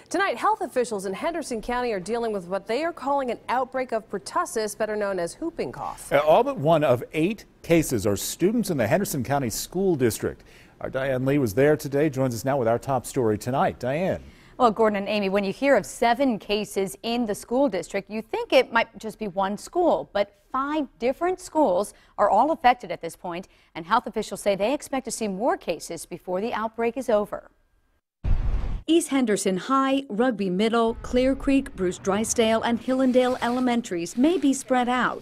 Tonight, health officials in Henderson County are dealing with what they are calling an outbreak of pertussis, better known as whooping cough. All but one of 8 cases are students in the Henderson County School District. Our Diane Lee was there today, joins us now with our top story tonight. Diane. Well, Gordon and Amy, when you hear of 7 cases in the school district, you think it might just be one school, but 5 different schools are all affected at this point, and health officials say they expect to see more cases before the outbreak is over. East Henderson High, Rugby Middle, Clear Creek, Bruce Drysdale, and Hillendale Elementaries may be spread out.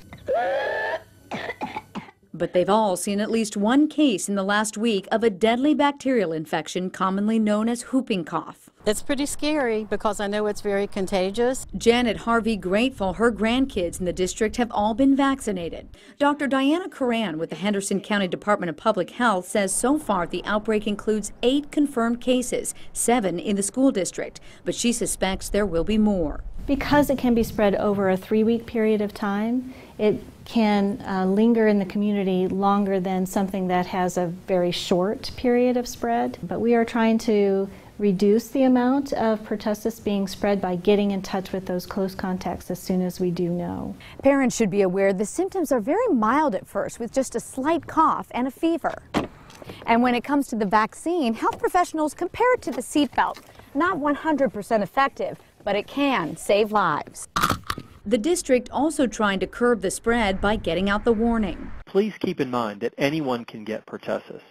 But they've all seen at least one case in the last week of a deadly bacterial infection commonly known as whooping cough. It's pretty scary because I know it's very contagious. Janet Harvey grateful her grandkids in the district have all been vaccinated. Dr. Diana Coran with the Henderson County Department of Public Health says so far the outbreak includes 8 confirmed cases, 7 in the school district, but she suspects there will be more. Because it can be spread over a 3-week period of time, it can linger in the community longer than something that has a very short period of spread. But we are trying to reduce the amount of pertussis being spread by getting in touch with those close contacts as soon as we do know. Parents should be aware the symptoms are very mild at first with just a slight cough and a fever. And when it comes to the vaccine, health professionals compare it to the seatbelt. Not 100% effective, but it can save lives. The district also trying to curb the spread by getting out the warning. Please keep in mind that anyone can get pertussis,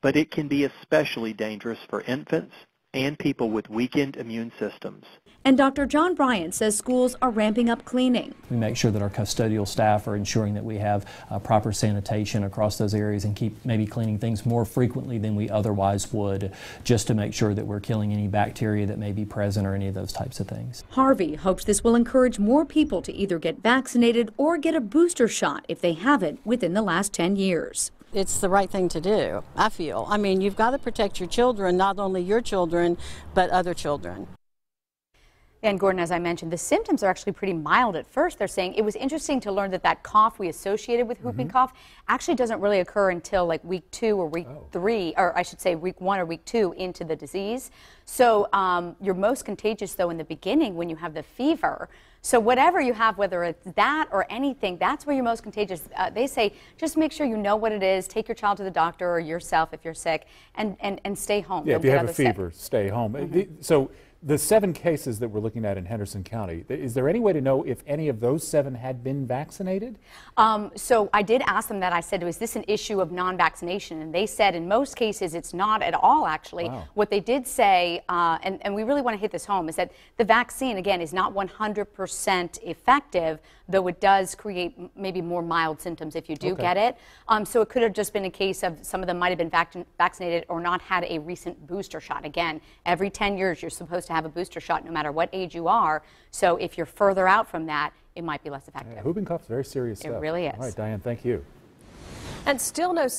but it can be especially dangerous for infants and people with weakened immune systems. And Dr. John Bryant says schools are ramping up cleaning. We make sure that our custodial staff are ensuring that we have proper sanitation across those areas and keep maybe cleaning things more frequently than we otherwise would, just to make sure that we're killing any bacteria that may be present or any of those types of things. Harvey hopes this will encourage more people to either get vaccinated or get a booster shot if they haven't within the last 10 years. It's the right thing to do, I feel. I mean, you've got to protect your children, not only your children, but other children. And Gordon, as I mentioned, the symptoms are actually pretty mild at first. They're saying it was interesting to learn that that cough we associated with whooping cough actually doesn't really occur until like week 2 or week 3, or I should say week 1 or week 2 into the disease. So you're most contagious though in the beginning when you have the fever. So whatever you have, whether it's that or anything, that's where you're most contagious. They say just make sure you know what it is, take your child to the doctor or yourself if you're sick, and stay home. Yeah, if you have a fever, stay home. So the 7 cases that we're looking at in Henderson County, is there any way to know if any of those 7 had been vaccinated? So I did ask them that. I said, is this an issue of non-vaccination? And they said in most cases it's not at all, actually. Wow. What they did say, and we really want to hit this home, is that the vaccine, again, is not 100% effective, though it does create maybe more mild symptoms if you do get it. So it could have just been a case of some of them might have been vaccinated or not had a recent booster shot. Again, every 10 years you're supposed to have a booster shot no matter what age you are. So if you're further out from that, it might be less effective. Yeah, whooping cough is very serious stuff. It really is. All right, Diane, thank you. And still no